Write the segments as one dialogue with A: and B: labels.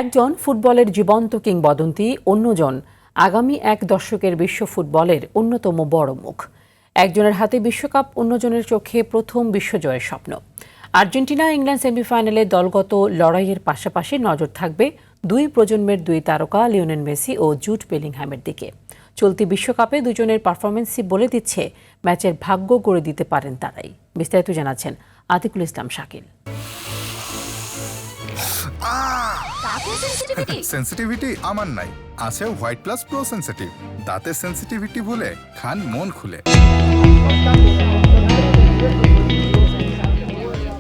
A: একজন ফুটবলের জীবন্ত কিংবদন্তি, অন্যজন আগামী এক দশকের বিশ্ব ফুটবলের অন্যতম বড় মুখ। একজনের হাতে বিশ্বকাপ, অন্যজনের চোখে প্রথম বিশ্বজয়ের স্বপ্ন। আর্জেন্টিনা ইংল্যান্ড সেমিফাইনালে দলগত লড়াইয়ের পাশাপাশি নজর থাকবে দুই প্রজন্মের দুই তারকা লিওনেল মেসি ও জুড বেলিংহ্যামের দিকে। চলতি বিশ্বকাপে দুজনের পারফরমেন্সই বলে দিচ্ছে ম্যাচের ভাগ্য গড়ে দিতে পারেন তারাই। বিস্তারিত জানাচ্ছেন আতিকুল ইসলাম শাকিল।
B: সেন্সিটিভিটি আমার নাই, আছে হোয়াইট প্লাস প্রো সেন্সিটিভ। দাঁতের সেন্সিটিভিটি বলে খান মন খুলে।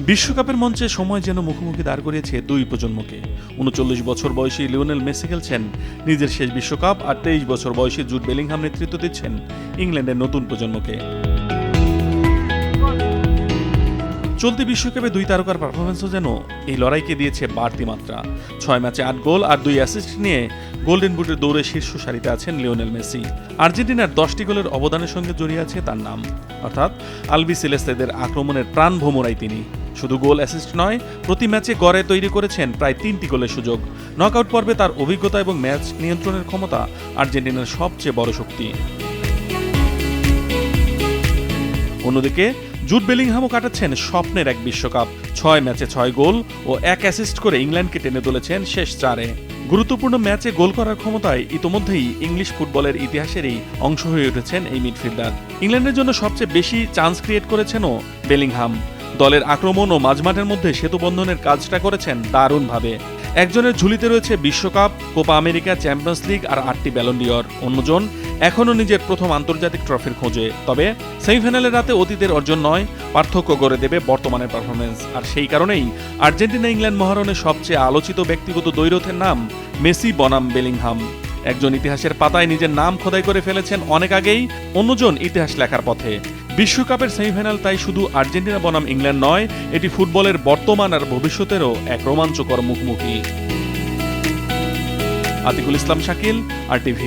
C: বিশ্বকাপের মঞ্চে সময় যেন মুখোমুখি দাঁড় করিয়েছে দুই প্রজন্মকে। ৩৯ বছর বয়সী লিওনেল মেসি খেলছেন নিজের শেষ বিশ্বকাপ, আর ২৩ বছর বয়সী জুড বেলিংহাম নেতৃত্ব দিচ্ছেন ইংল্যান্ডের নতুন প্রজন্মকে। চলতি বিশ্বকাপে দুই তারকার পারফরমেন্সও যেন এই লড়াইকে দিয়েছে বাড়তি মাত্রা। ৬ ম্যাচে ৮ গোল আর ২ অ্যাসিস্ট নিয়ে গোল্ডেন বুটের দৌড়ে শীর্ষ সারিতে আছেন লিওনেল মেসি। আর্জেন্টিনার ১০টি গোলের অবদানের সঙ্গে জড়িয়ে আছে তার নাম, অর্থাৎ আলবি সেলেস্তেদের আক্রমণের প্রাণ ভোমরাই তিনি। শুধু গোল অ্যাসিস্ট নয়, প্রতি ম্যাচে গড়ে তৈরি করেছেন প্রায় ৩টি গোলের সুযোগ। নকআউট পর্বে তার অভিজ্ঞতা এবং ম্যাচ নিয়ন্ত্রণের ক্ষমতা আর্জেন্টিনার সবচেয়ে বড় শক্তি। অন্যদিকে জুড বেলিংহামও কাটাচ্ছেন স্বপ্নের এক বিশ্বকাপ। ৬ ম্যাচে ৬ গোল ও ১ অ্যাসিস্ট করে ইংল্যান্ডকে টেনে তুলেছেন শেষ ৪-এ। গুরুত্বপূর্ণ ম্যাচে গোল করার ক্ষমতায় ইতোমধ্যেই ইংলিশ ফুটবলের ইতিহাসেরই অংশ হয়ে উঠেছেন এই মিডফিল্ডার। ইংল্যান্ডের জন্য সবচেয়ে বেশি চান্স ক্রিয়েট করেছেনও বেলিংহাম। দলের আক্রমণ ও মাঝমাঠের মধ্যে সেতুবন্ধনের কাজটা করেছেন দারুণভাবে। একজনের ঝুলিতে রয়েছে বিশ্বকাপ, কোপা আমেরিকা, চ্যাম্পিয়ন্স লিগ আর ৮টি ব্যালন ডি'অর। অন্যজন এখনও নিজের প্রথম আন্তর্জাতিক ট্রফির খোঁজে। তবে সেমিফাইনালের রাতে অতীতের অর্জন নয়, পার্থক্য গড়ে দেবে বর্তমানের পারফরমেন্স। আর সেই কারণেই আর্জেন্টিনা ইংল্যান্ড মহারণের সবচেয়ে আলোচিত ব্যক্তিগত দ্বৈরথের নাম মেসি বনাম বেলিংহাম। একজন ইতিহাসের পাতায় নিজের নাম খোদাই করে ফেলেছেন অনেক আগেই, অন্যজন ইতিহাস লেখার পথে। বিশ্বকাপের সেমিফাইনাল তাই শুধু আর্জেন্টিনা বনাম ইংল্যান্ড নয়, এটি ফুটবলের বর্তমান আর ভবিষ্যতেরও এক রোমাঞ্চকর মুখোমুখি। আতিকুল ইসলাম শাকিল, RTV।